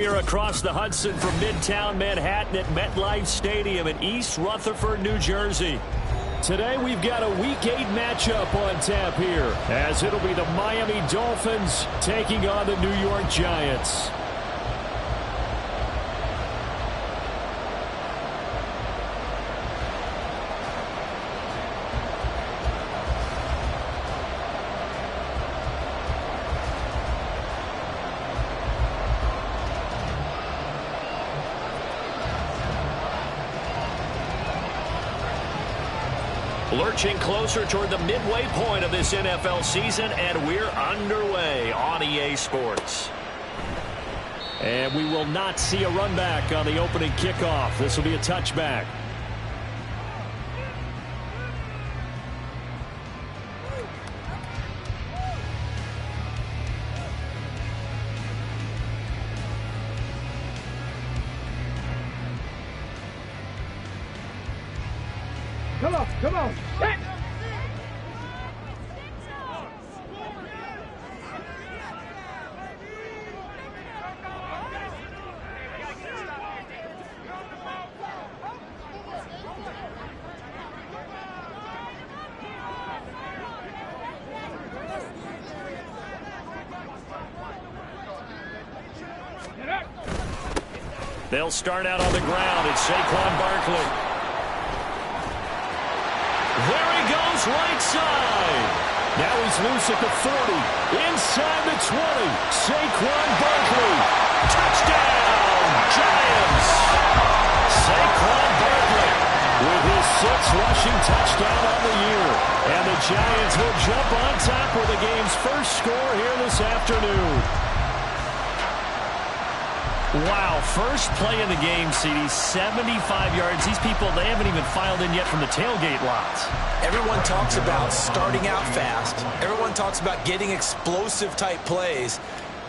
Here across the Hudson from Midtown Manhattan at MetLife Stadium in East Rutherford, New Jersey. Today we've got a Week 8 matchup on tap here, as it'll be the Miami Dolphins taking on the New York Giants. Lurching closer toward the midway point of this NFL season, and we're underway on EA Sports. And we will not see a run back on the opening kickoff. This will be a touchback. Come on, come on. Hit. They'll start out on the ground. It's Saquon Barkley. There he goes, right side. Now he's loose at the 40. Inside the 20. Saquon Barkley. Touchdown, Giants. Saquon Barkley with his 6th rushing touchdown on the year. And the Giants will jump on top with the game's first score here this afternoon. Wow, first play of the game, CD, 75 yards. These people, they haven't even filed in yet from the tailgate lots. Everyone talks about starting out fast. Everyone talks about getting explosive-type plays.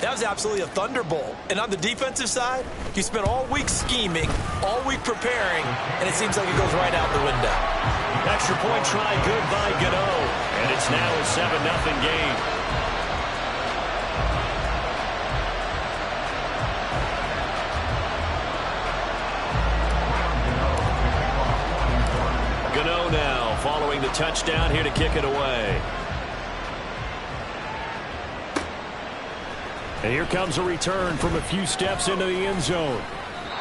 That was absolutely a thunderbolt. And on the defensive side, you spent all week scheming, all week preparing, and it seems like it goes right out the window. Extra point try, good by Gano. And it's now a 7-0 game. Now, following the touchdown, here to kick it away. And here comes a return from a few steps into the end zone.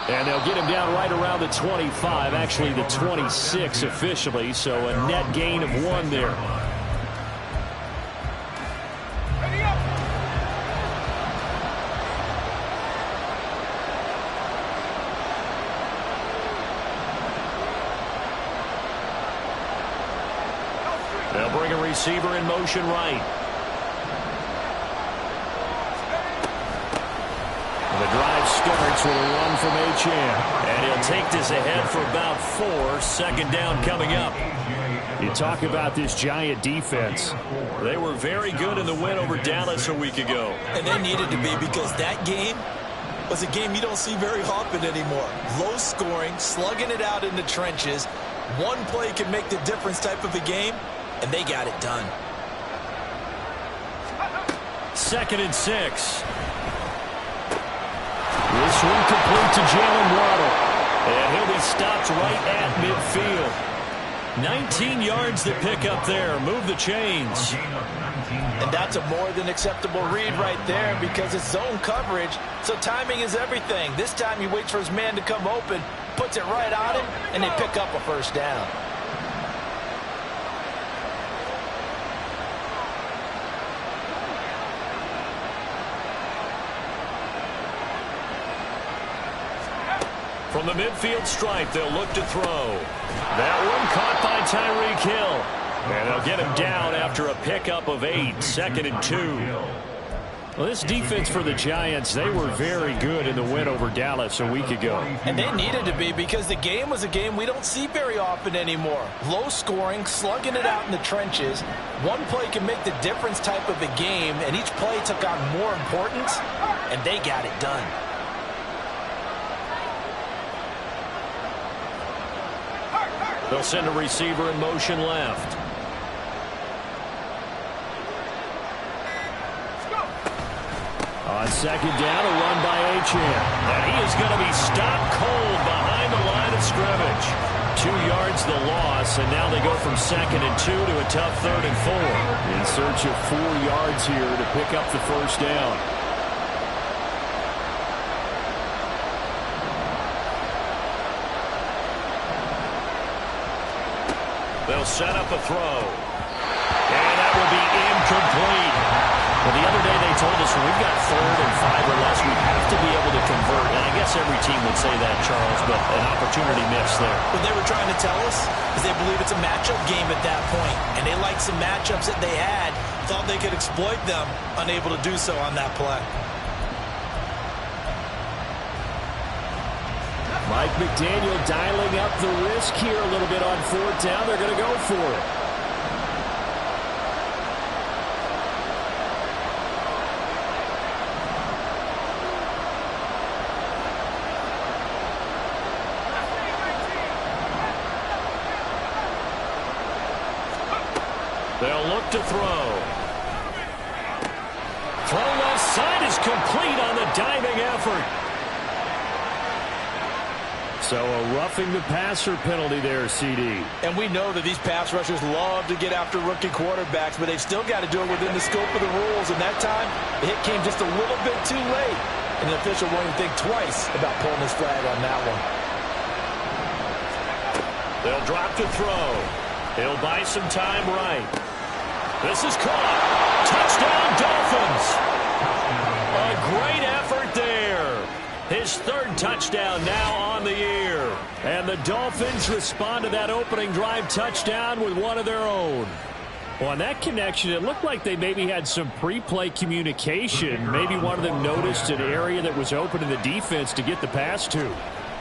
And they'll get him down right around the 25, actually the 26 officially, so a net gain of 1 there. They'll bring a receiver in motion right. The drive starts with a run from Achane. And he'll take this ahead for about 4. 2nd down coming up. You talk about this Giant defense. They were very good in the win over Dallas a week ago. And they needed to be, because that game was a game you don't see very often anymore. Low scoring, slugging it out in the trenches. One play can make the difference type of a game. And they got it done. 2nd and 6. This one complete to Jalen Waddle. And he'll be stopped right at midfield. 19 yards to pick up there. Move the chains. And that's a more than acceptable read right there, because it's zone coverage, so timing is everything. This time he waits for his man to come open, puts it right on him, and they pick up a 1st down. From the midfield stripe, they'll look to throw. That one caught by Tyreek Hill. And they'll get him down after a pickup of 8. 2nd and 2. Well, this defense for the Giants, they were very good in the win over Dallas a week ago. And they needed to be, because the game was a game we don't see very often anymore. Low scoring, slugging it out in the trenches. One play can make the difference type of a game, and each play took on more importance, and they got it done. They'll send a receiver in motion left. On On second down, a run by Achane. And he is going to be stopped cold behind the line of scrimmage. 2 yards the loss, and now they go from 2nd and 2 to a tough 3rd and 4. In search of 4 yards here to pick up the first down. They'll set up a throw. And that will be incomplete. Well, the other day they told us when we've got 3rd and 5 or less, we have to be able to convert. And I guess every team would say that, Charles, but an opportunity missed there. What they were trying to tell us is they believe it's a matchup game at that point. And they liked some matchups that they had, thought they could exploit them, unable to do so on that play. Mike McDaniel dialing up the risk here a little bit on 4th down. They're going to go for it. They'll look to throw. Throw left side is complete on the diving effort. So a roughing the passer penalty there, CD. And we know that these pass rushers love to get after rookie quarterbacks, but they've still got to do it within the scope of the rules. And that time, the hit came just a little bit too late. And the official won't even think twice about pulling his flag on that one. They'll drop to throw. He'll buy some time right. This is caught. Touchdown, Dolphins. A great effort there. His 3rd touchdown now on the year. And the Dolphins respond to that opening drive touchdown with one of their own. Well, on that connection, it looked like they maybe had some pre-play communication. Maybe one of them noticed an area that was open in the defense to get the pass to.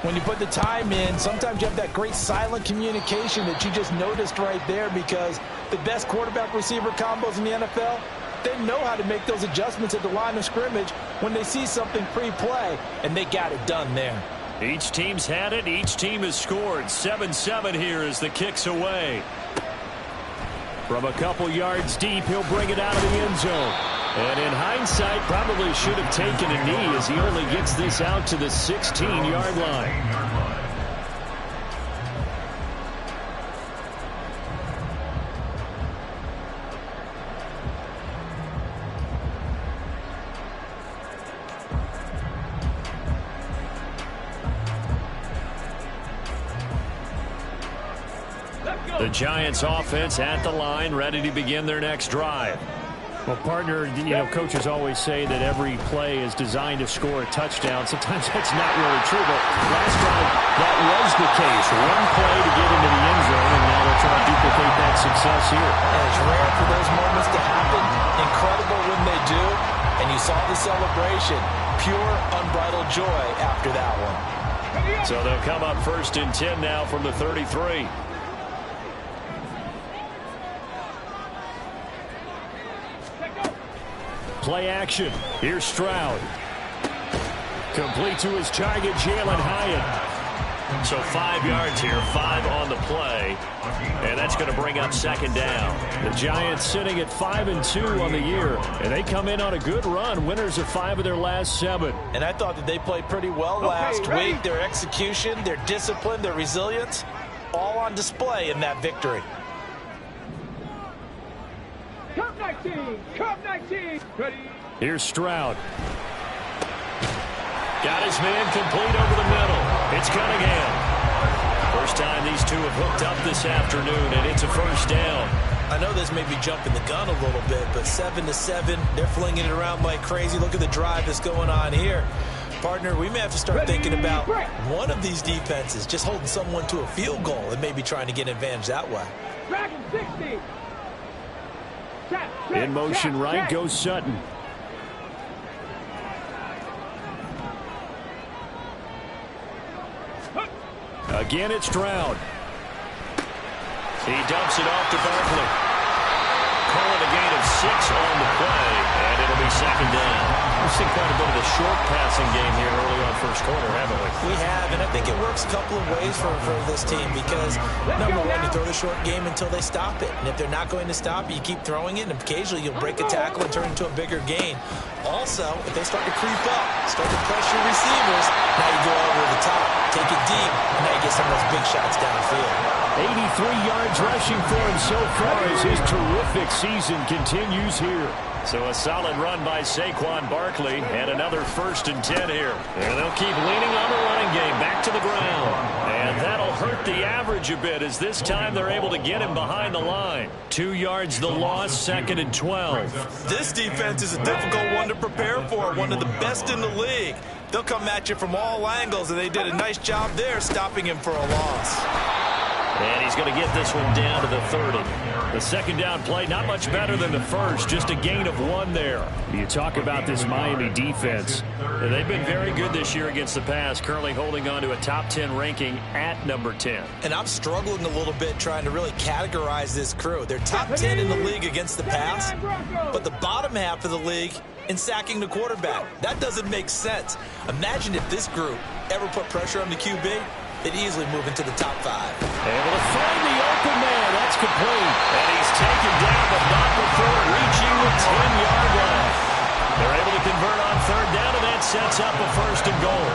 When you put the time in, sometimes you have that great silent communication that you just noticed right there, because the best quarterback-receiver combos in the NFL, they know how to make those adjustments at the line of scrimmage when they see something pre-play, and they got it done there. Each team's had it. Each team has scored. 7-7 here as the kick's away. From a couple yards deep, he'll bring it out of the end zone. And in hindsight, probably should have taken a knee as he only gets this out to the 16-yard line. The Giants offense at the line, ready to begin their next drive. Well, partner, coaches always say that every play is designed to score a touchdown. Sometimes that's not really true, but last drive, that was the case. One play to get into the end zone, and now they'll try to duplicate that success here. And it's rare for those moments to happen. Incredible when they do. And you saw the celebration. Pure, unbridled joy after that one. So they'll come up 1st and 10 now from the 33. Play action. Here's Stroud. Complete to his target, Jalen Hyatt. So 5 yards here, 5 on the play. And that's going to bring up 2nd down. The Giants sitting at 5-2 on the year. And they come in on a good run. Winners of 5 of their last 7. And I thought that they played pretty well last week. Their execution, their discipline, their resilience, all on display in that victory. Cup 19! Cup 19! Ready? Here's Stroud. Got his man complete over the middle. It's Cunningham. First time these two have hooked up this afternoon, and it's a 1st down. I know this may be jumping the gun a little bit, but 7-7, they're flinging it around like crazy. Look at the drive that's going on here. Partner, we may have to start thinking about one of these defenses just holding someone to a field goal and maybe trying to get an advantage that way. Dragon 60! In motion right goes Sutton. Again, it's Stroud. He dumps it off to Barkley. Call it a gain of 6 on the play, and it'll be 2nd down. We've seen quite a bit of the short passing game here early on first quarter, haven't we? We have, and I think it works a couple of ways for this team because, number one, you throw the short game until they stop it. And if they're not going to stop it, you keep throwing it, and occasionally you'll break a tackle and turn it into a bigger gain. Also, if they start to creep up, start to pressure receivers, now you go over the top, take it deep, and now you get some of those big shots downfield. 83 yards rushing for him so far as his terrific season continues here. So a solid run by Saquon Barkley and another 1st and 10 here. And they'll keep leaning on the running game back to the ground. And that'll hurt the average a bit as this time they're able to get him behind the line. 2 yards the loss, 2nd and 12. This defense is a difficult one to prepare for, one of the best in the league. They'll come at you from all angles, and they did a nice job there stopping him for a loss. And he's going to get this one down to the 30. The second down play, not much better than the first, just a gain of 1 there. You talk about this Miami defense. They've been very good this year against the pass, currently holding on to a top 10 ranking at number 10. And I'm struggling a little bit trying to really categorize this crew. They're top 10 in the league against the pass, but the bottom half of the league in sacking the quarterback. That doesn't make sense. Imagine if this group ever put pressure on the QB. They'd easily move into the top 5. Able to find the open man. That's complete. And he's taken down, but not before reaching the 10-yard line. They're able to convert on 3rd down, and that sets up a 1st and goal.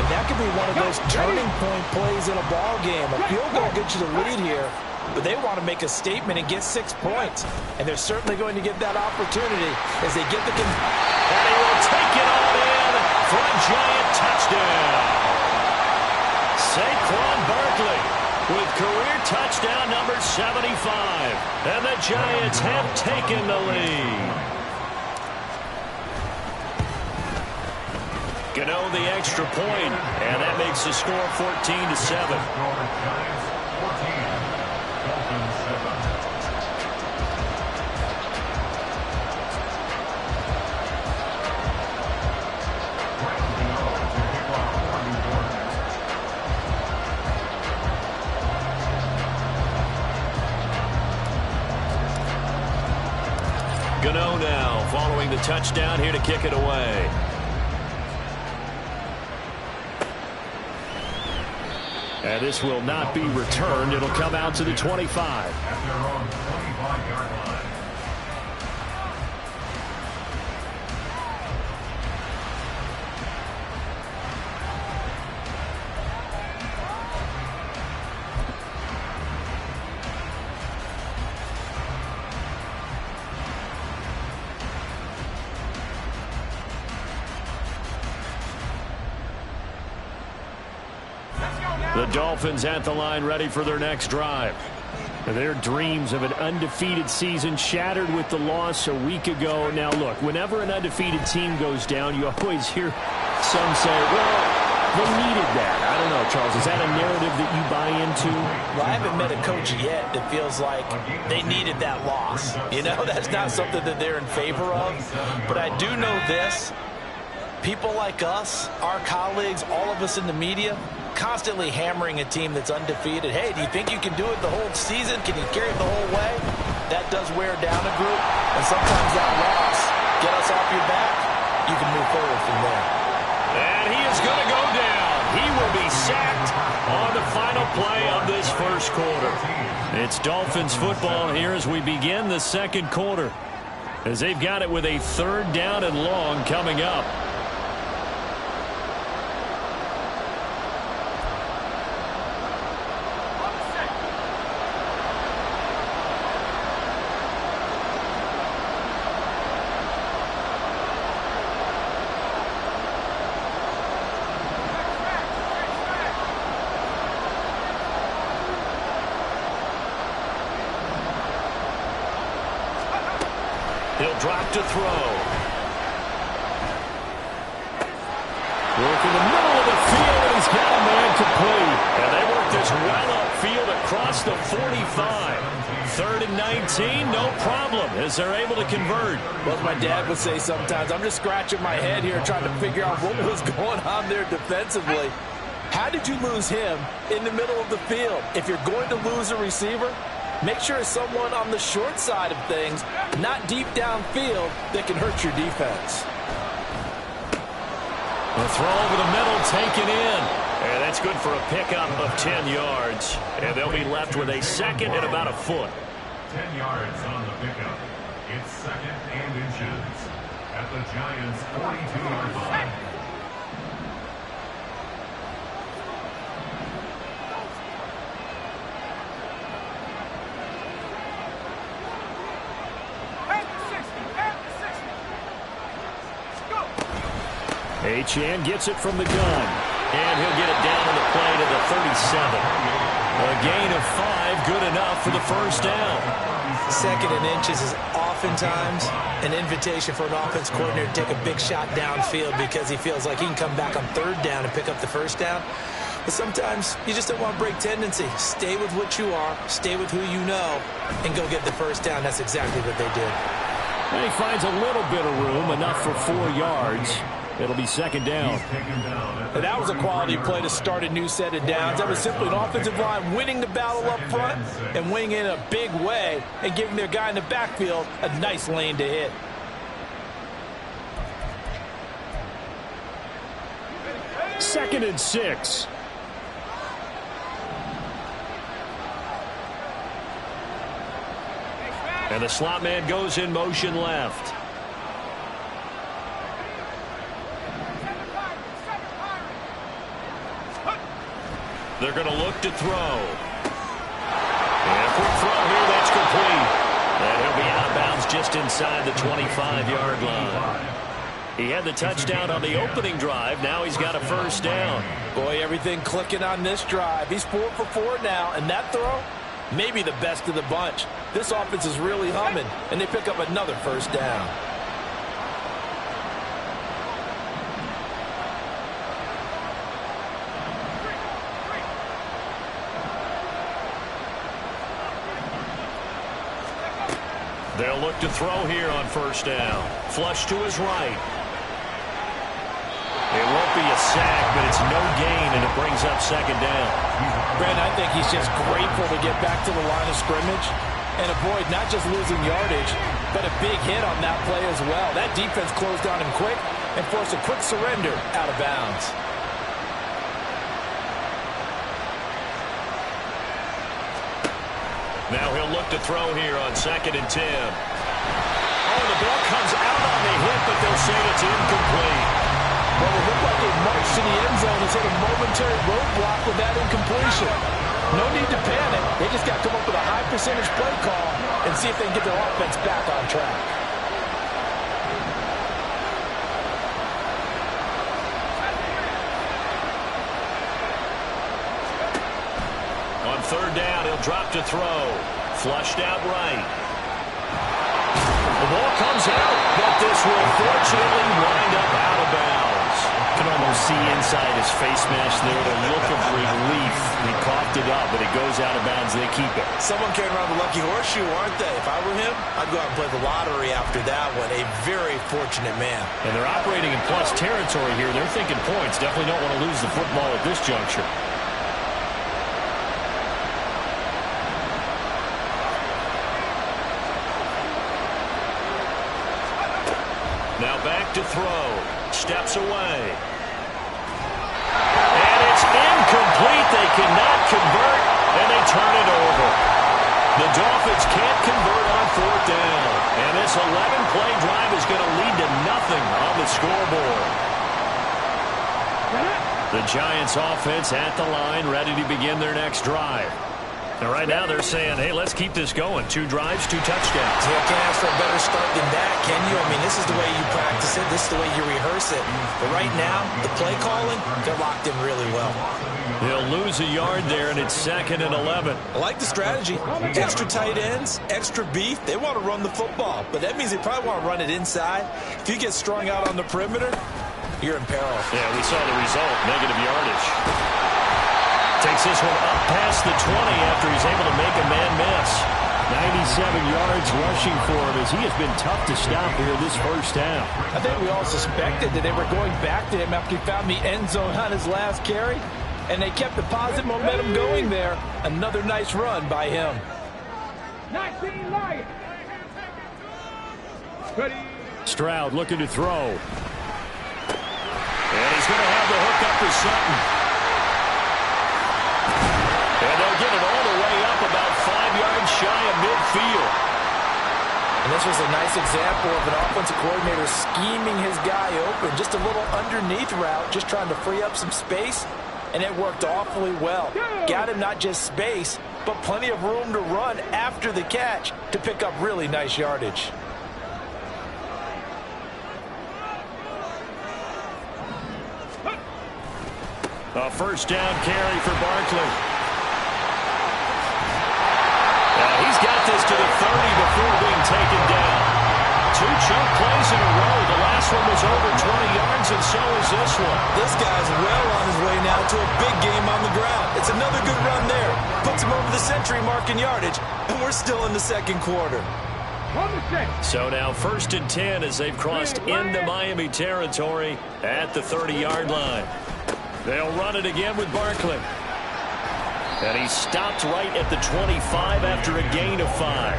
And that could be one of those turning point plays in a ball game. A field goal gets you the lead here, but they want to make a statement and get 6 points. And they're certainly going to get that opportunity as they get the... And he will take it all in for a Giant touchdown. Saquon Barkley with career touchdown number 75. And the Giants have taken the lead. Gano the extra point, and that makes the score 14-7. Gano now following the touchdown here to kick it away. And this will not be returned. It'll come out to the 25. The Dolphins at the line ready for their next drive. Their dreams of an undefeated season shattered with the loss a week ago. Now, look, whenever an undefeated team goes down, you always hear some say, well, they needed that. I don't know, Charles. Is that a narrative that you buy into? Well, I haven't met a coach yet that feels like they needed that loss. You know, that's not something that they're in favor of. But I do know this. People like us, our colleagues, all of us in the media, constantly hammering a team that's undefeated. Hey, do you think you can do it the whole season? Can you carry it the whole way? That does wear down a group, and sometimes that loss, get us off your back, you can move forward from there. And he is going to go down. He will be sacked on the final play of this first quarter. It's Dolphins football here as we begin the second quarter, as they've got it with a 3rd down and long coming up. He'll drop to throw. Work in the middle of the field, and he's got a man complete. And they work this well upfield across the 45. 3rd and 19, no problem, as they're able to convert. Well, as my dad would say sometimes, I'm just scratching my head here trying to figure out what was going on there defensively. How did you lose him in the middle of the field? If you're going to lose a receiver, make sure it's someone on the short side of things, not deep downfield, that can hurt your defense. The throw over the middle taken in. And that's good for a pickup of 10 yards. And they'll be left with a second and about a foot. 10 yards on the pickup. It's second and inches at the Giants' 42-yard line. Achane gets it from the gun. And he'll get it down on the play to the 37. A gain of 5, good enough for the first down. Second and inches is oftentimes an invitation for an offense coordinator to take a big shot downfield because he feels like he can come back on third down and pick up the first down. But sometimes you just don't want to break tendency. Stay with what you are, stay with who you know, and go get the first down. That's exactly what they did. And he finds a little bit of room, enough for 4 yards. It'll be second down. And that was a quality play to start a new set of downs. That was simply an offensive line winning the battle up front and winning in a big way and giving their guy in the backfield a nice lane to hit. Second and 6. And the slot man goes in motion left. They're going to look to throw. And quick throw here, that's complete. And he'll be out of bounds just inside the 25-yard line. He had the touchdown on the opening drive. Now he's got a first down. Boy, everything clicking on this drive. He's 4 for 4 now, and that throw, maybe the best of the bunch. This offense is really humming, and they pick up another first down. They'll look to throw here on first down. Flush to his right. It won't be a sack, but it's no gain, and it brings up second down. Brandon, I think he's just grateful to get back to the line of scrimmage and avoid not just losing yardage, but a big hit on that play as well. That defense closed on him quick and forced a quick surrender out of bounds. Now he'll look to throw here on second and 10. Oh, the ball comes out on the hit, but they'll say it's incomplete. Well, it looked like it marched to the end zone. It's hit a momentary roadblock with that incompletion. No need to panic. They just got to come up with a high percentage play call and see if they can get their offense back on track. On third down, he'll drop to throw. Flushed out right. The ball comes out, but this will fortunately wind up out of bounds. You can almost see inside his face mask there the look of relief. He coughed it up, but it goes out of bounds. They keep it. Someone carrying around the lucky horseshoe, aren't they? If I were him, I'd go out and play the lottery after that one. A very fortunate man. And they're operating in plus territory here. They're thinking points. Definitely don't want to lose the football at this juncture. Now back to throw. Steps away. And it's incomplete. They cannot convert, and they turn it over. The Dolphins can't convert on fourth down. And this 11-play drive is going to lead to nothing on the scoreboard. The Giants offense at the line, ready to begin their next drive. And right now they're saying, hey, let's keep this going. 2 drives, 2 touchdowns. Yeah, can't ask for a better start than that, can you? I mean, this is the way you practice it. This is the way you rehearse it. But right now, the play calling, they're locked in really well. They'll lose a yard there, and it's second and 11. I like the strategy. Extra tight ends, extra beef. They want to run the football, but that means they probably want to run it inside. If you get strung out on the perimeter, you're in peril. Yeah, we saw the result, negative yardage. Takes this one up past the 20 after he's able to make a man miss. 97 yards rushing for him as he has been tough to stop here this first half. I think we all suspected that they were going back to him after he found the end zone on his last carry, and they kept the positive momentum going there. Another nice run by him. 19 Lions. Ready. Stroud looking to throw. And he's is going to have the hook up to Sutton. And they'll get it all the way up about 5 yards shy of midfield. And this was a nice example of an offensive coordinator scheming his guy open. Just a little underneath route, just trying to free up some space, and it worked awfully well. Got him not just space, but plenty of room to run after the catch to pick up really nice yardage. A first down carry for Barkley. He's got this to the 30 before being taken down. 2 chunk plays in a row. The last one was over 20 yards, and so is this one. This guy's well on his way now to a big game on the ground. It's another good run there. Puts him over the century mark in yardage, and we're still in the second quarter. So now 1st and 10 as they've crossed into Miami territory at the 30-yard line. They'll run it again with Barkley. And he stopped right at the 25 after a gain of 5.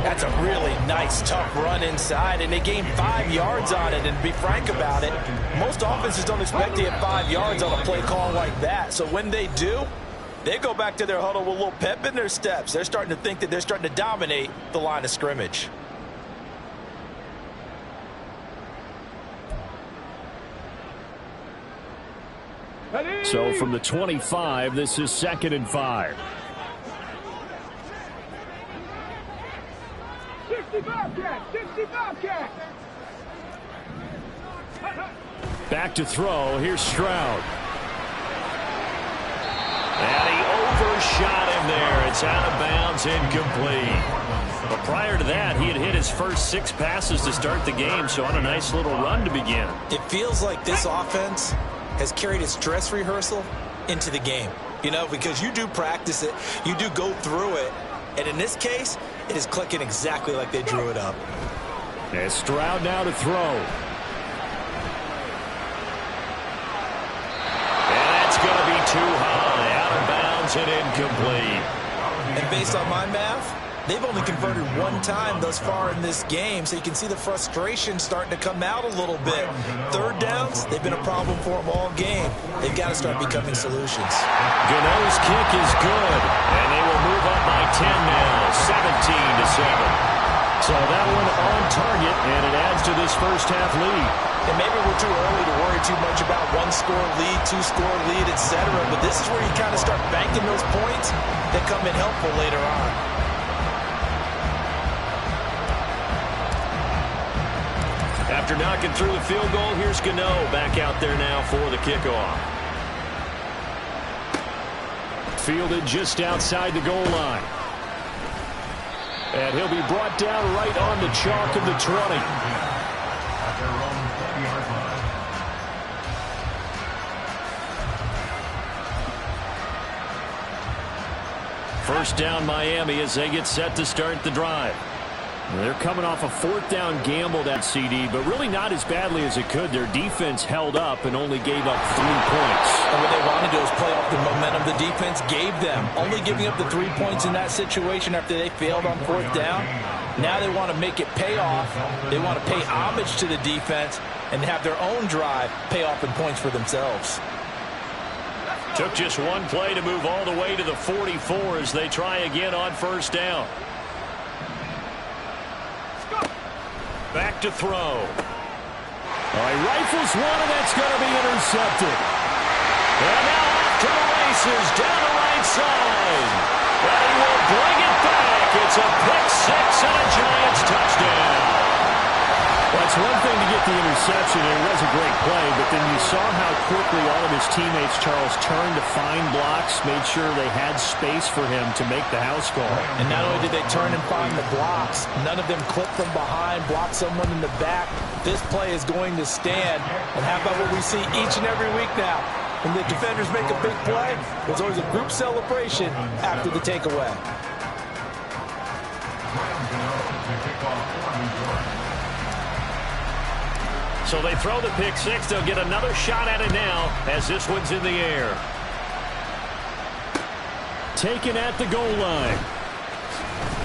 That's a really nice, tough run inside, and they gained 5 yards on it. And to be frank about it, most offenses don't expect to get 5 yards on a play call like that. So when they do, they go back to their huddle with a little pep in their steps. They're starting to think that they're starting to dominate the line of scrimmage. So from the 25, this is 2nd and 5. 65 cat. Back to throw. Here's Stroud. And he overshot him there. It's out of bounds, incomplete. But prior to that, he had hit his first 6 passes to start the game, so on a nice little run to begin. It feels like this offense has carried its dress rehearsal into the game. You know, because you do practice it, you do go through it, and in this case, it is clicking exactly like they drew it up. And Stroud now to throw. And that's going to be too high, out of bounds and incomplete. And based on my math, they've only converted 1 time thus far in this game, so you can see the frustration starting to come out a little bit. 3rd downs, they've been a problem for them all game. They've got to start becoming solutions. Gano's kick is good, and they will move up by 10 now, 17-7. So that one on target, and it adds to this first half lead. And maybe we're too early to worry too much about 1-score lead, 2-score lead, etc. But this is where you kind of start banking those points that come in helpful later on. After knocking through the field goal, here's Gano back out there now for the kickoff. Fielded just outside the goal line. And he'll be brought down right on the chalk of the 20. At their own 40-yard line. First down Miami as they get set to start the drive. They're coming off a 4th down gamble, that CD, but really not as badly as it could. Their defense held up and only gave up 3 points. And what they want to do is play off the momentum the defense gave them. Only giving up the 3 points in that situation after they failed on 4th down. Now they want to make it pay off. They want to pay homage to the defense and have their own drive pay off in points for themselves. Took just 1 play to move all the way to the 44 as they try again on 1st down. Back to throw. He rifles one, and that's going to be intercepted. And now off to the races, down the right side. And he will bring it back. It's a pick-6 and a Giants touchdown. Well, it's one thing to get the interception, and it was a great play, but then you saw how quickly all of his teammates, Charles, turned to find blocks, made sure they had space for him to make the house call. And not only did they turn and find the blocks, none of them clipped from behind, blocked someone in the back. This play is going to stand. And how about what we see each and every week now? When the defenders make a big play, there's always a group celebration after the takeaway. So they throw the pick-6. They'll get another shot at it now as this one's in the air. Taken at the goal line.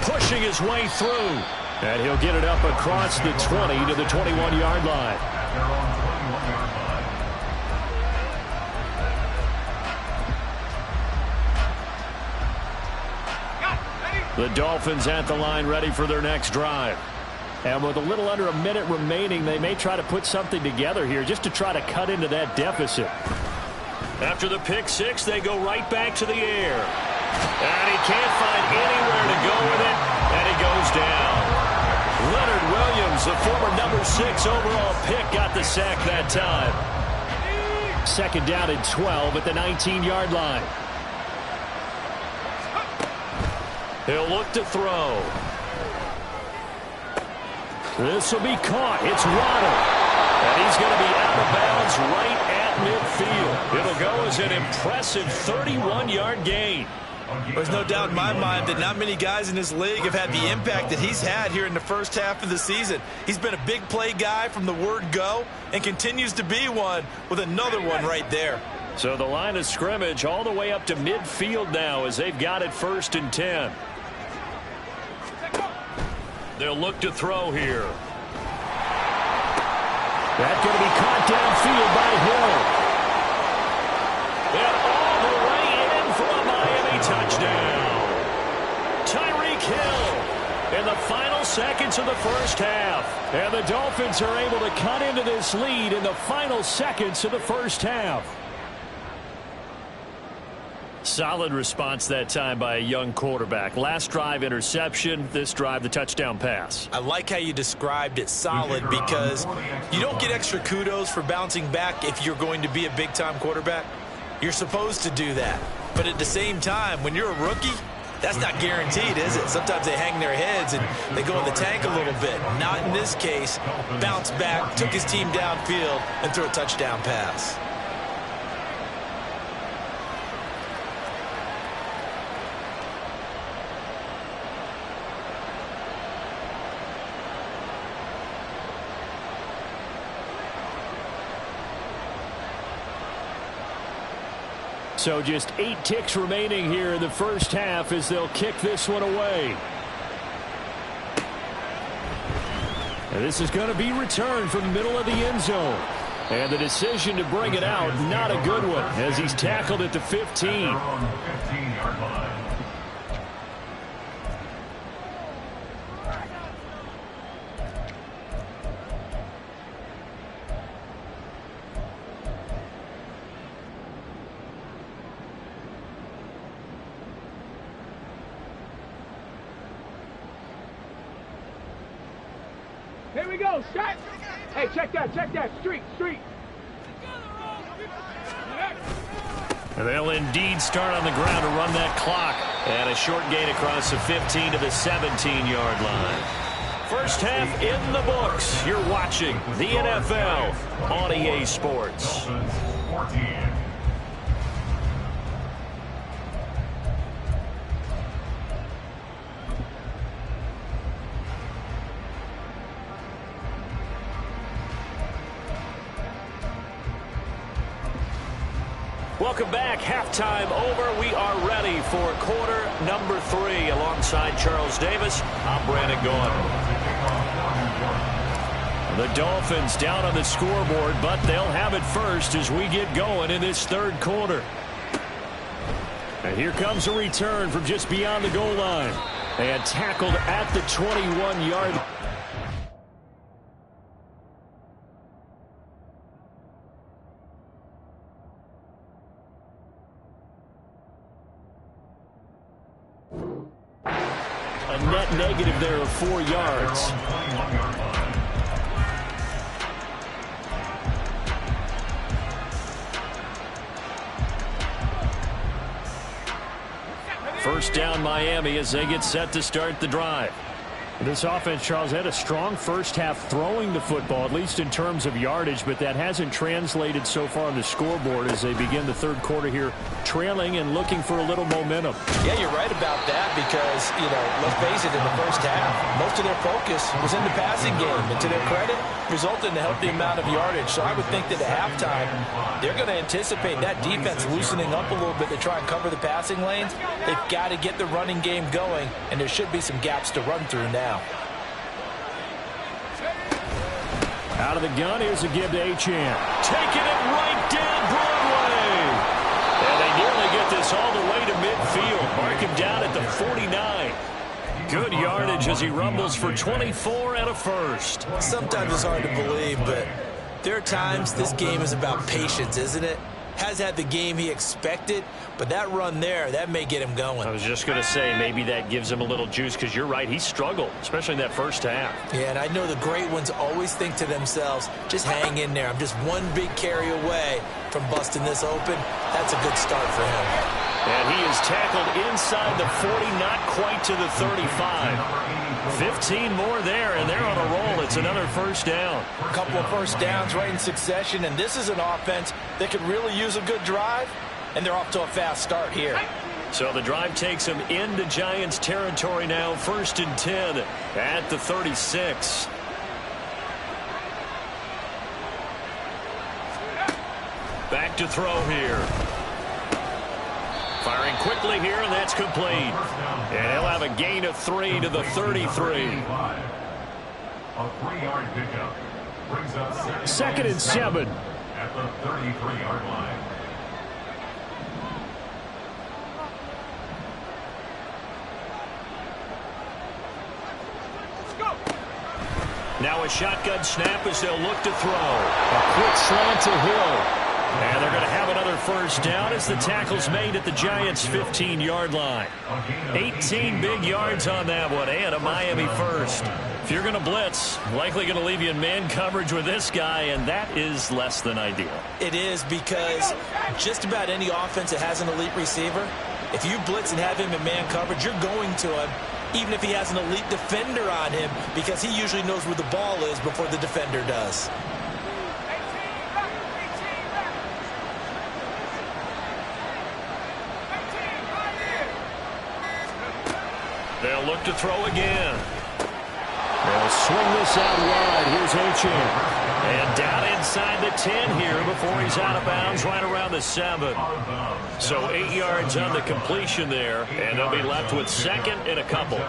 Pushing his way through. And he'll get it up across the 20 to the 21-yard line. The Dolphins at the line ready for their next drive. And with a little under a minute remaining, they may try to put something together here just to try to cut into that deficit. After the pick six, they go right back to the air. And he can't find anywhere to go with it, and he goes down. Leonard Williams, the former number 6 overall pick, got the sack that time. Second down and 12 at the 19-yard line. He'll look to throw. This will be caught. It's Waddle. And he's going to be out of bounds right at midfield. It'll go as an impressive 31-yard gain. There's no doubt in my mind that not many guys in this league have had the impact that he's had here in the first half of the season. He's been a big play guy from the word go and continues to be one with another one right there. So the line of scrimmage all the way up to midfield now as they've got it 1st and 10. They'll look to throw here. That's going to be caught downfield by Hill. And all the way in for a Miami touchdown. Tyreek Hill in the final seconds of the first half. And the Dolphins are able to cut into this lead in the final seconds of the first half. Solid response that time by a young quarterback. Last drive, interception. This drive, the touchdown pass. I like how you described it, solid, because you don't get extra kudos for bouncing back if you're going to be a big-time quarterback. You're supposed to do that. But at the same time, when you're a rookie, that's not guaranteed, is it? Sometimes they hang their heads and they go in the tank a little bit. Not in this case. Bounced back, took his team downfield, and threw a touchdown pass. So just 8 ticks remaining here in the first half as they'll kick this one away. And this is going to be returned from the middle of the end zone. And the decision to bring it out, not a good one, as he's tackled at the 15. Here we go, shot. Hey, check that, street. And they'll indeed start on the ground to run that clock. And a short gain across the 15 to the 17-yard line. First half in the books. You're watching the NFL on EA Sports. Welcome back. Halftime over. We are ready for quarter number 3. Alongside Charles Davis, I'm Brandon Gaudin. The Dolphins down on the scoreboard, but they'll have it first as we get going in this third quarter. And here comes a return from just beyond the goal line. And tackled at the 21-yard line. A net negative there of 4 yards. First down Miami as they get set to start the drive. This offense, Charles, had a strong first half throwing the football, at least in terms of yardage, but that hasn't translated so far on the scoreboard as they begin the third quarter here, trailing and looking for a little momentum. Yeah, you're right about that because, let's face it, in the first half, most of their focus was in the passing game. And to their credit, resulted in a healthy amount of yardage. So I would think that at halftime, they're going to anticipate that defense loosening up a little bit to try and cover the passing lanes. They've got to get the running game going, and there should be some gaps to run through now. Out of the gun, here's a give to Achane. Taking it right down Broadway. And they nearly get this all the way to midfield. Mark him down at the 49. Good yardage as he rumbles for 24 and a first. Sometimes it's hard to believe, but there are times this game is about patience, isn't it? Has had the game he expected, but that run there, that may get him going. I was just going to say, maybe that gives him a little juice, because you're right, he struggled, especially in that first half. Yeah, and I know the great ones always think to themselves, just hang in there. I'm just one big carry away from busting this open. That's a good start for him. And he is tackled inside the 40, not quite to the 35. 15 more there, and they're on a roll. It's another first down. A couple of first downs right in succession, and this is an offense that could really use a good drive, and they're off to a fast start here. So the drive takes them into Giants territory now, 1st and 10 at the 36. Back to throw here. Firing quickly here, and that's complete. And he'll have a gain of 3 to the 33. A 3-yard pickup brings up 2nd and 7. At the 33-yard line. Now a shotgun snap as they'll look to throw. A quick slant to Hill. And they're going to have another first down as the tackle's made at the Giants' 15-yard line. 18 big yards on that one, and a Miami first. If you're going to blitz, likely going to leave you in man coverage with this guy, and that is less than ideal. It is, because just about any offense that has an elite receiver, if you blitz and have him in man coverage, you're going to him, even if he has an elite defender on him, because he usually knows where the ball is before the defender does. They'll look to throw again. They'll swing this out wide. Here's Achane. And down inside the 10 here before he's out of bounds, right around the 7. So 8 yards on the completion there, and they'll be left with 2nd and a couple.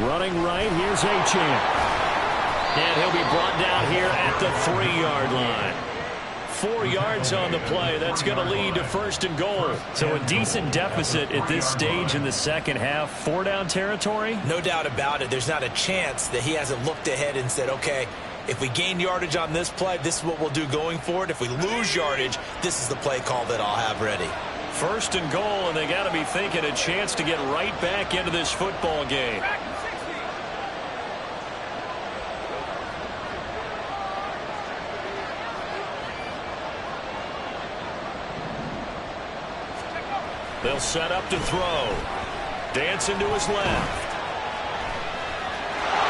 Running right, here's Achane. And he'll be brought down here at the 3-yard line. 4 yards on the play. That's going to lead to 1st and goal. So a decent deficit at this stage in the second half. 4-down territory? No doubt about it. There's not a chance that he hasn't looked ahead and said, okay, if we gain yardage on this play, this is what we'll do going forward. If we lose yardage, this is the play call that I'll have ready. 1st and goal, and they got to be thinking a chance to get right back into this football game. They'll set up to throw. Dancing to his left.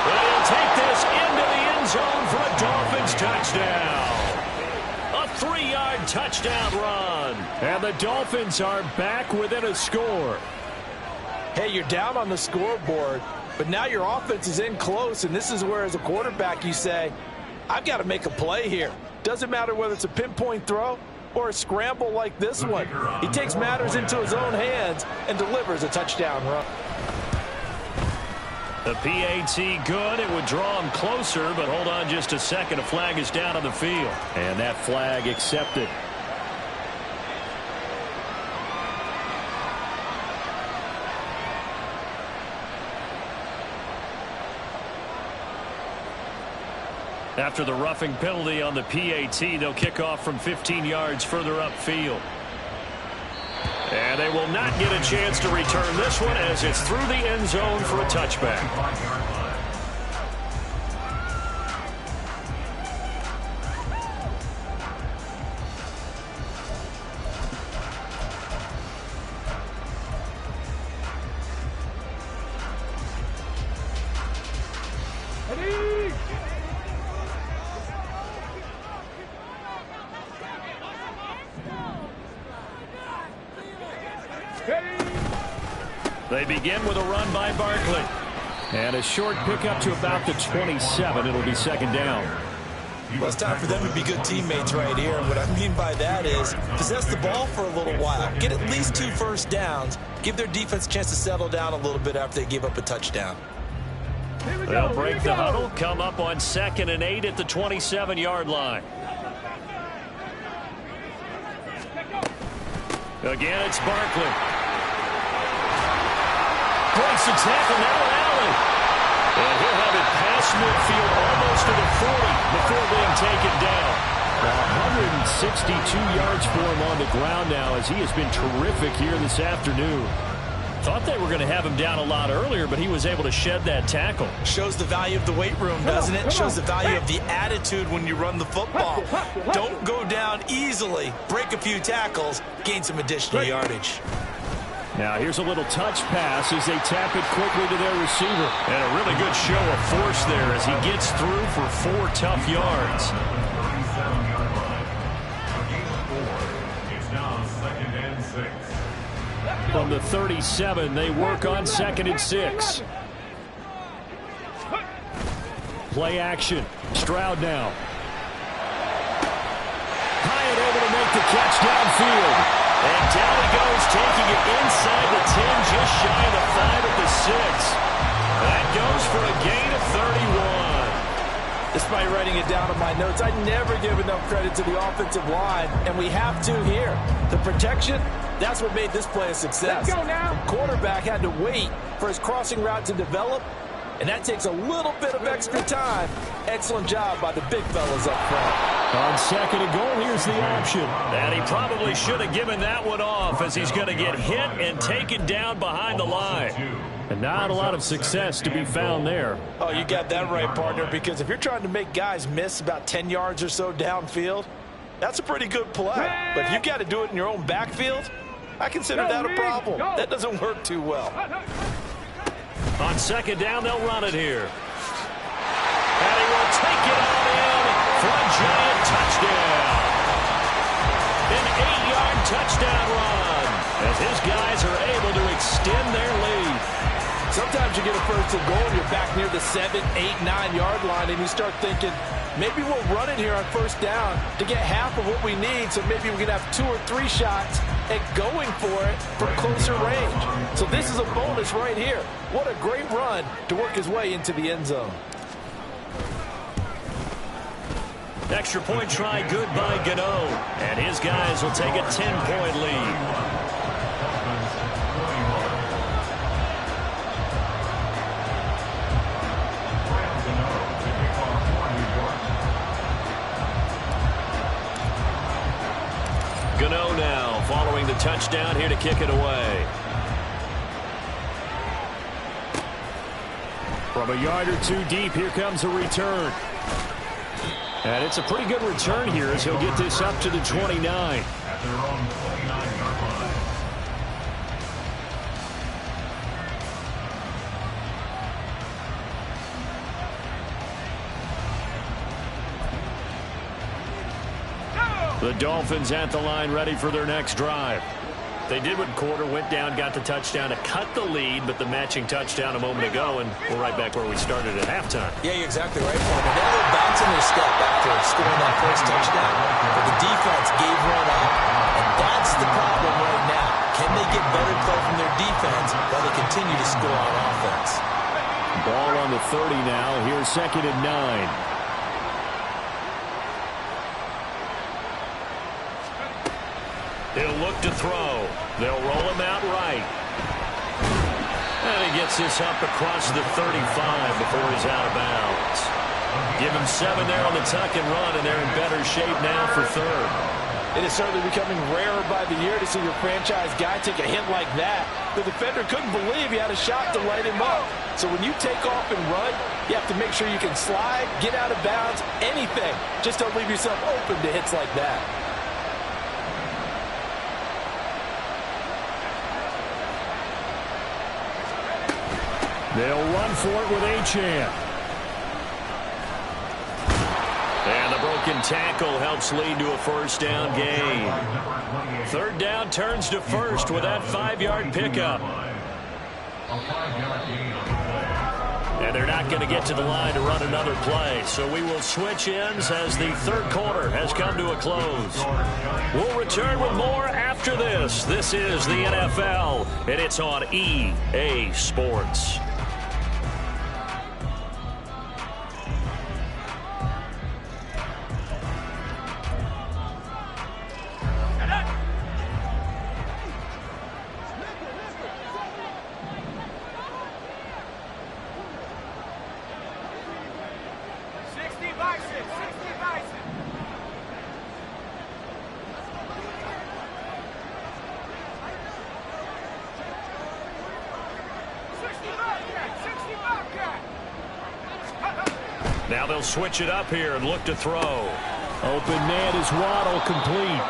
And he'll take this into the end zone for a Dolphins touchdown. A 3-yard touchdown run. And the Dolphins are back within a score. Hey, you're down on the scoreboard, but now your offense is in close, and this is where, as a quarterback, you say, I've got to make a play here. Doesn't matter whether it's a pinpoint throw or a scramble like this one. He takes matters into his own hands and delivers a touchdown run. The PAT good. It would draw him closer, but hold on just a second. A flag is down on the field. And that flag accepted. After the roughing penalty on the PAT, they'll kick off from 15 yards further upfield. And they will not get a chance to return this one as it's through the end zone for a touchback. They begin with a run by Barkley. And a short pickup to about the 27. It'll be 2nd down. Well, it's time for them to be good teammates right here. And what I mean by that is possess the ball for a little while. Get at least 2 first downs. Give their defense a chance to settle down a little bit after they give up a touchdown. They'll break the huddle, come up on 2nd and 8 at the 27-yard line. Again, it's Barkley. Breaks the tackle, now Allen. And he'll have it past midfield almost to the 40 before being taken down. 162 yards for him on the ground now as he has been terrific here this afternoon. Thought they were going to have him down a lot earlier, but he was able to shed that tackle. Shows the value of the weight room, doesn't it? Shows the value of the attitude when you run the football. Don't go down easily. Break a few tackles. Gain some additional yardage. Now here's a little touch pass as they tap it quickly to their receiver. And a really good show of force there as he gets through for 4 tough yards. It's now 2nd and 6. From the 37, they work on 2nd and 6. Play action. Stroud now. Hyatt able to make the catch downfield. And down he goes, taking it inside the 10, just shy of the 5 at the 6. That goes for a gain of 31. Despite writing it down on my notes, I never give enough credit to the offensive line, and we have to here. The protection, that's what made this play a success. Let's go now. The quarterback had to wait for his crossing route to develop, and that takes a little bit of extra time. Excellent job by the big fellas up front. On 2nd and goal, here's the option. And he probably should have given that one off as he's going to get hit and taken down behind the line. And not a lot of success to be found there. Oh, you got that right, partner, because if you're trying to make guys miss about 10 yards or so downfield, that's a pretty good play. But if you've got to do it in your own backfield, I consider that a problem. That doesn't work too well. On 2nd down, they'll run it here. And he will take it on in for a giant touchdown. An 8-yard touchdown run as his guys are able to extend their lead. Sometimes you get a 1st and goal and you're back near the 7, 8, 9-yard line and you start thinking, maybe we'll run it here on 1st down to get half of what we need, so maybe we can have 2 or 3 shots at going for it from closer range. So this is a bonus right here. What a great run to work his way into the end zone. Extra point try good by Gano. And his guys will take a 10-point lead. Gano now following the touchdown here to kick it away. From a yard or 2 deep, here comes a return. And it's a pretty good return here as he'll get this up to the 29. At their own 29-yard line. The Dolphins at the line ready for their next drive. They did what quarter, went down, got the touchdown to cut the lead, but the matching touchdown a moment ago, and we're right back where we started at halftime. Yeah, you're exactly right, partner. They were bouncing their step after scoring that first touchdown, but the defense gave one up, and that's the problem right now. Can they get better play from their defense while they continue to score on offense? Ball on the 30 now. Here's 2nd and 9. He'll look to throw. They'll roll him out right. And he gets this up across the 35 before he's out of bounds. Give him 7 there on the tuck and run, and they're in better shape now for 3rd. It is certainly becoming rarer by the year to see your franchise guy take a hit like that. The defender couldn't believe he had a shot to light him up. So when you take off and run, you have to make sure you can slide, get out of bounds, anything. Just don't leave yourself open to hits like that. They'll run for it with Achane. And the broken tackle helps lead to a 1st down gain. 3rd down turns to 1st with that 5-yard pickup. And they're not going to get to the line to run another play. So we will switch ends as the 3rd quarter has come to a close. We'll return with more after this. This is the NFL, and it's on EA Sports. Now they'll switch it up here and look to throw. Open man is Waddle, complete.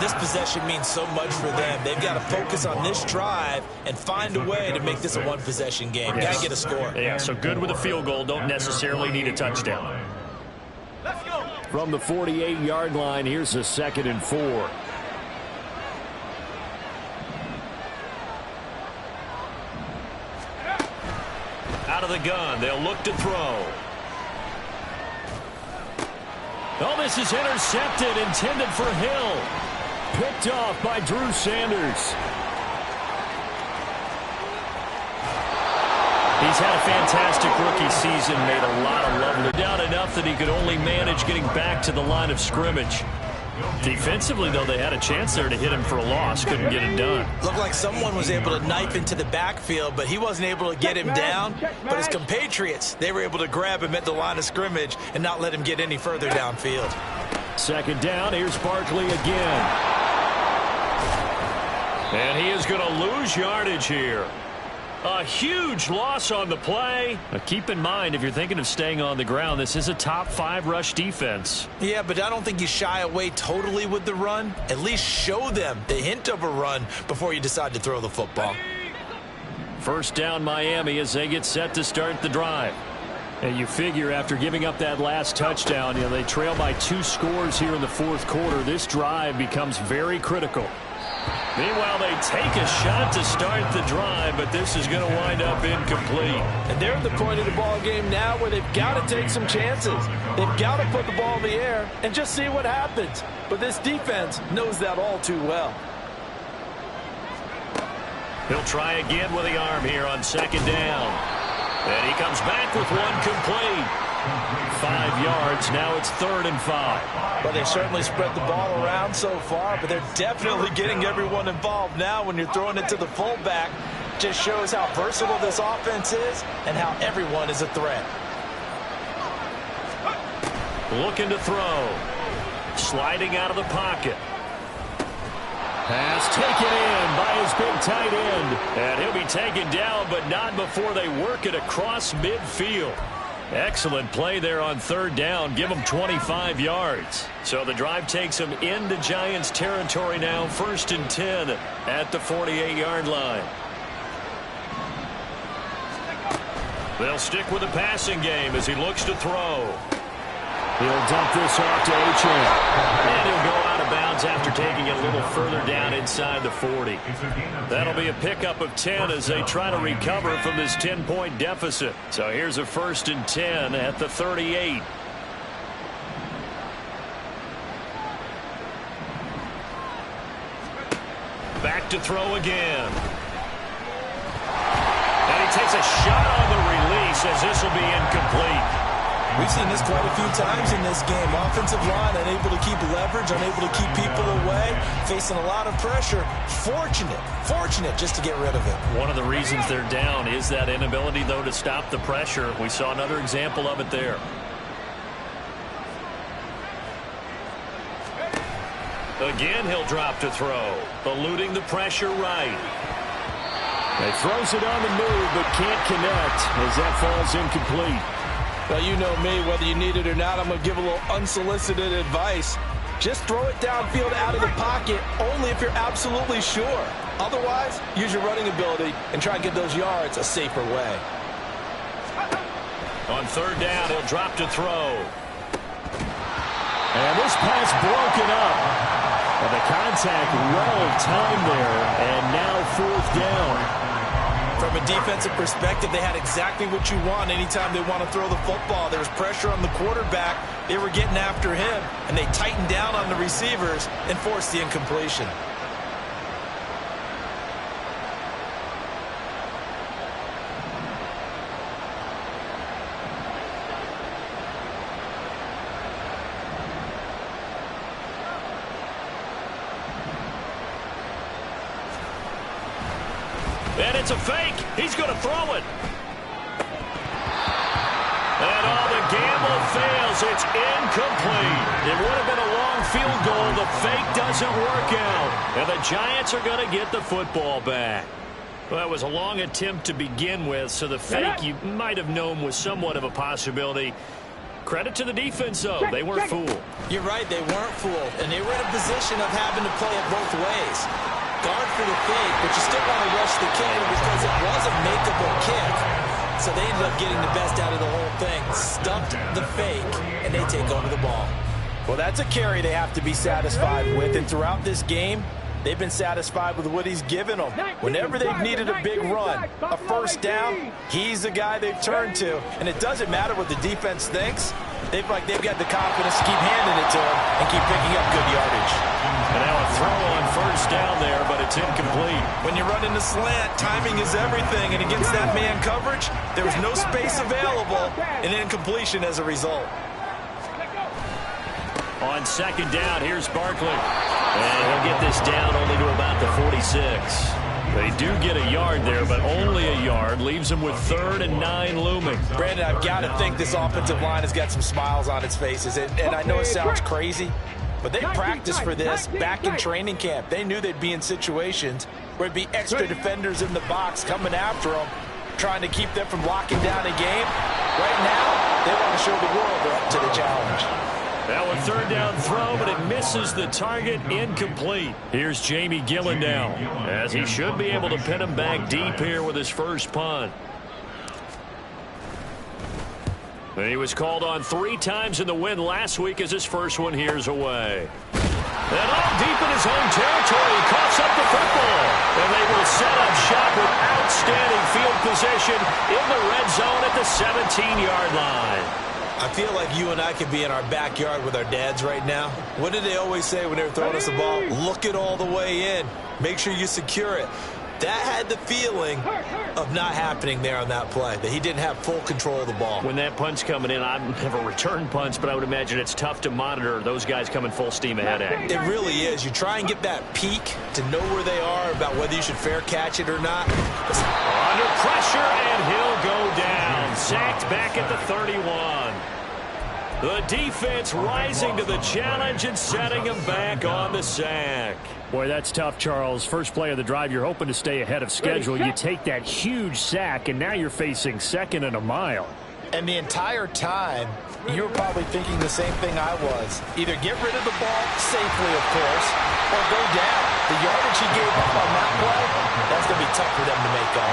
This possession means so much for them. They've got to focus on this drive and find a way to make this a one-possession game. Got to get a score. Yeah, so good with a field goal. Don't necessarily need a touchdown. From the 48-yard line, here's a 2nd and 4. Out of the gun, they'll look to throw. Oh, this is intercepted, intended for Hill. Picked off by Drew Sanders. He's had a fantastic rookie season, made a lot of lovely. Down enough that he could only manage getting back to the line of scrimmage. Defensively, though, they had a chance there to hit him for a loss. Couldn't get it done. Looked like someone was able to knife into the backfield, but he wasn't able to get him down. But his compatriots, they were able to grab him at the line of scrimmage and not let him get any further downfield. 2nd down, here's Barkley again. And he is going to lose yardage here. A huge loss on the play. Now keep in mind, if you're thinking of staying on the ground, this is a top 5 rush defense. Yeah, but I don't think you shy away totally with the run. At least show them the hint of a run before you decide to throw the football. 1st down Miami as they get set to start the drive. And you figure after giving up that last touchdown, they trail by 2 scores here in the 4th quarter. This drive becomes very critical. Meanwhile, they take a shot to start the drive, but this is going to wind up incomplete. And they're at the point of the ball game now where they've got to take some chances. They've got to put the ball in the air and just see what happens. But this defense knows that all too well. He'll try again with the arm here on 2nd down. And he comes back with one complete. 5 yards. Now it's 3rd and 5. Well, they've certainly spread the ball around so far, but they're definitely getting everyone involved now when you're throwing it to the fullback. Just shows how versatile this offense is and how everyone is a threat. Looking to throw. Sliding out of the pocket. Pass taken in by his big tight end. And he'll be taken down, but not before they work it across midfield. Excellent play there on 3rd down. Give them 25 yards. So the drive takes them into Giants territory now. 1st and 10 at the 48-yard line. They'll stick with the passing game as he looks to throw. He'll dump this off to Achane. And he'll go out of bounds after taking it a little further down inside the 40. That'll be a pickup of 10 as they try to recover from this 10-point deficit. So here's a 1st and 10 at the 38. Back to throw again. And he takes a shot on the release as this will be incomplete. We've seen this quite a few times in this game. Offensive line unable to keep leverage, unable to keep people away, facing a lot of pressure. Fortunate just to get rid of it. One of the reasons they're down is that inability, though, to stop the pressure. We saw another example of it there. Again, he'll drop to throw, eluding the pressure right. He throws it on the move, but can't connect as that falls incomplete. Well, you know me, whether you need it or not, I'm going to give a little unsolicited advice. Just throw it downfield out of the pocket only if you're absolutely sure. Otherwise, use your running ability and try and get those yards a safer way. On 3rd down, he'll drop to throw. And this pass broken up. And the contact well timed there, and now 4th down. From a defensive perspective, they had exactly what you want anytime they want to throw the football. There was pressure on the quarterback. They were getting after him, and they tightened down on the receivers and forced the incompletion. And it's a fake. He's going to throw it. And the gamble fails. It's incomplete. It would have been a long field goal. The fake doesn't work out. And the Giants are going to get the football back. Well, that was a long attempt to begin with, so the fake you might have known was somewhat of a possibility. Credit to the defense, though. They weren't fooled. You're right, they weren't fooled, and they were in a position of having to play it both ways. Guard for the fake, but you still want to rush the kick because it was a makeable kick. So they ended up getting the best out of the whole thing. Stuffed the fake, and they take over the ball. Well, that's a carry they have to be satisfied with, and throughout this game, they've been satisfied with what he's given them. Whenever they've needed a big run, a first down, he's the guy they've turned to. And it doesn't matter what the defense thinks. They've got the confidence to keep handing it to him and keep picking up good yardage. And now a throw on first down there, but it's incomplete. When you run in the slant, timing is everything. And against that man coverage, there was no space available, and incompletion as a result. On second down, here's Barkley. And he'll get this down only to about the 46. They do get a yard there, but only a yard. Leaves them with 3rd and 9 looming. Brandon, I've got to think this offensive line has got some smiles on its faces. And I know it sounds crazy, but they practiced for this back in training camp. They knew they'd be in situations where it'd be extra defenders in the box coming after them, trying to keep them from locking down a game. Right now, they want to show the world they're up to the challenge. Now a 3rd down throw, but it misses the target, incomplete. Here's Jamie Gillen now, as he should be able to pin him back deep here with his first punt. And he was called on 3 times in the win last week as his first one here's away. And all deep in his own territory, he coughs up the football. And they will set up shop with outstanding field position in the red zone at the 17-yard line. I feel like you and I could be in our backyard with our dads right now. What did they always say when they were throwing us the ball? Look it all the way in. Make sure you secure it. That had the feeling of not happening there on that play, that he didn't have full control of the ball. When that punt's coming in, I've never returned punts, but I would imagine it's tough to monitor those guys coming full steam ahead at you. It really is. You try and get that peek to know where they are about whether you should fair catch it or not. Under pressure, and he'll go down. Sacked back at the 31. The defense rising to the challenge and setting him back on the sack. Boy, that's tough, Charles. First play of the drive, you're hoping to stay ahead of schedule. You take that huge sack, and now you're facing 2nd and a mile. And the entire time, you were probably thinking the same thing I was. Either get rid of the ball safely, of course, or go down. The yardage he gave up on that play, that's going to be tough for them to make up.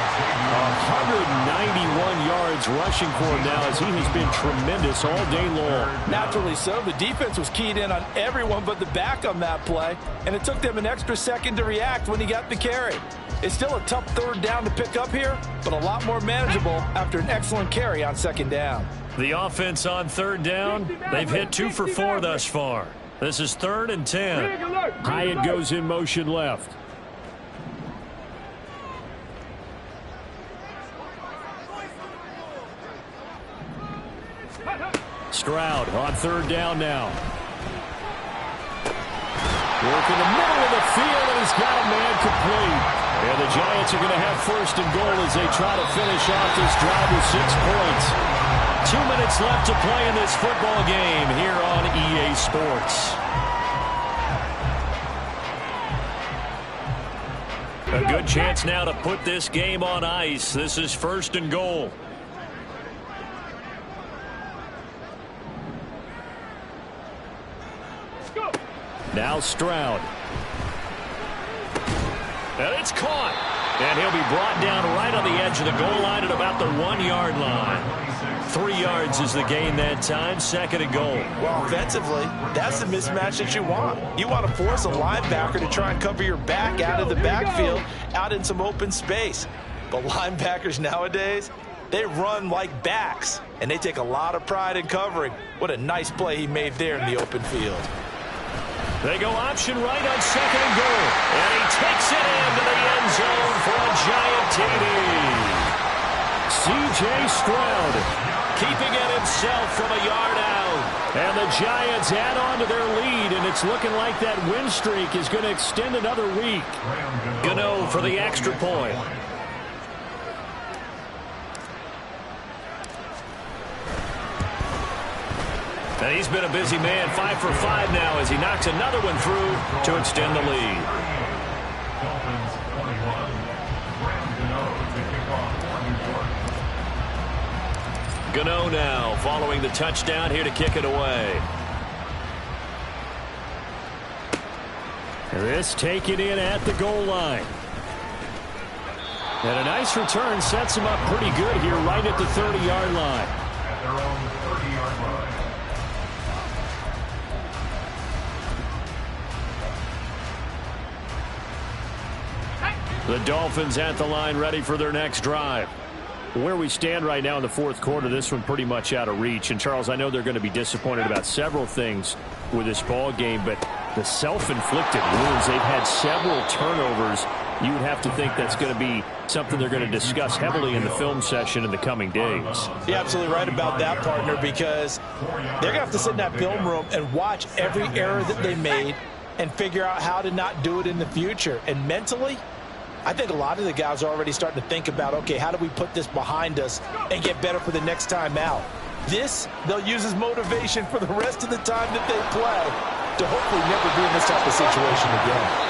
191 yards rushing for him now as he has been tremendous all day long. Naturally so. The defense was keyed in on everyone but the back on that play, and it took them an extra second to react when he got the carry. It's still a tough 3rd down to pick up here, but a lot more manageable after an excellent carry on 2nd down. The offense on 3rd down, they've hit 2 for 4 thus far. This is 3rd and 10. Hyatt goes in motion left. Stroud on 3rd down now. Working the middle of the field, and he's got a man complete. And the Giants are going to have 1st and goal as they try to finish off this drive with 6 points. 2 minutes left to play in this football game here on EA Sports. A good chance now to put this game on ice. This is 1st and goal. Now Stroud. And it's caught. And he'll be brought down right on the edge of the goal line at about the 1-yard line. 3 yards is the gain that time. 2nd and goal. Well, offensively, that's the mismatch that you want. You want to force a linebacker to try and cover your back out of the backfield, out in some open space. But linebackers nowadays, they run like backs, and they take a lot of pride in covering. What a nice play he made there in the open field. They go option right on 2nd and goal. And he takes it into the end zone for a Giant TD. C.J. Stroud keeping it himself from a yard out. And the Giants add on to their lead, and it's looking like that win streak is going to extend another week. Gano for the extra point. And he's been a busy man, 5 for 5 now as he knocks another one through to extend the lead. Dolphins 21, Gano now following the touchdown here to kick it away. This taken in at the goal line. And a nice return sets him up pretty good here right at the 30-yard line. At their own 30-yard line. The Dolphins at the line ready for their next drive. Where we stand right now in the fourth quarter, this one pretty much out of reach. And, Charles, I know they're going to be disappointed about several things with this ball game, but the self-inflicted wounds, they've had several turnovers. You would have to think that's going to be something they're going to discuss heavily in the film session in the coming days. You're absolutely right about that, partner, because they're going to have to sit in that film room and watch every error that they made and figure out how to not do it in the future. And mentally, I think a lot of the guys are already starting to think about, okay, how do we put this behind us and get better for the next time out? This, they'll use as motivation for the rest of the time that they play to hopefully never be in this type of situation again.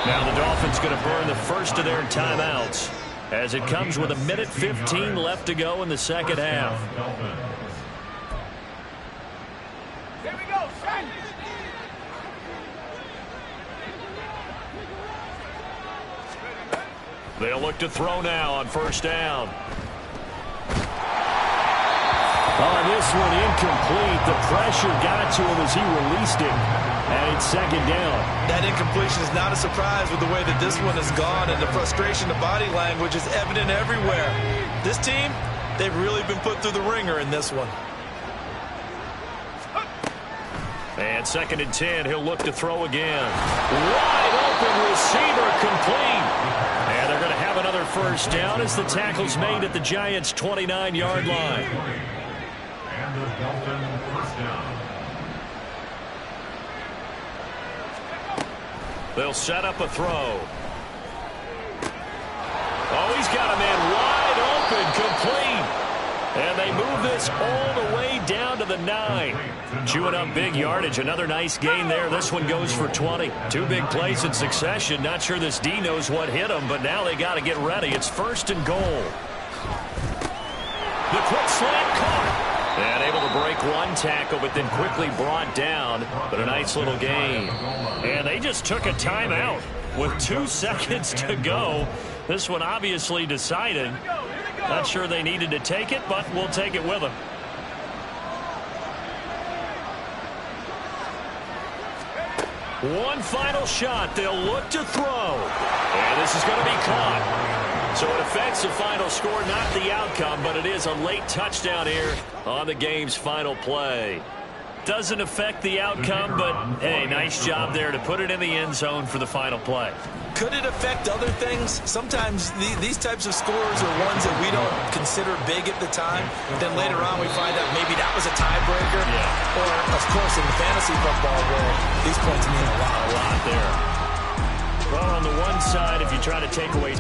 Now the Dolphins going to burn the first of their timeouts as it comes with 1:15 left to go in the second half. Here we go, son. They'll look to throw now on first down. On this one, incomplete. The pressure got to him as he released it. And it's second down. That incompletion is not a surprise with the way that this one has gone, and the frustration, the body language is evident everywhere. This team, they've really been put through the ringer in this one. And second and 10, he'll look to throw again. Wide open receiver, complete. And they're going to have another first down as the tackle's made at the Giants' 29-yard line. And the Dolphin first down. They'll set up a throw. Oh, he's got a man wide open, complete. And they move this all the way down to the 9. Chewing up big yardage. Another nice gain there. This one goes for 20. Two big plays in succession. Not sure this D knows what hit him, but now they got to get ready. It's first and goal. The quick slant caught. And able to break one tackle, but then quickly brought down. But a nice little gain. And they just took a timeout with 2 seconds to go. This one obviously decided. Not sure they needed to take it, but we'll take it with them. One final shot. They'll look to throw. And this is going to be caught. So it affects the final score, not the outcome, but it is a late touchdown here on the game's final play. Doesn't affect the outcome, but, hey, nice job there to put it in the end zone for the final play. Could it affect other things? Sometimes these types of scores are ones that we don't consider big at the time. Then later on we find out maybe that was a tiebreaker. Yeah. Or, of course, in the fantasy football world, these points mean a lot. A lot there. Well, on the one side, if you try to take away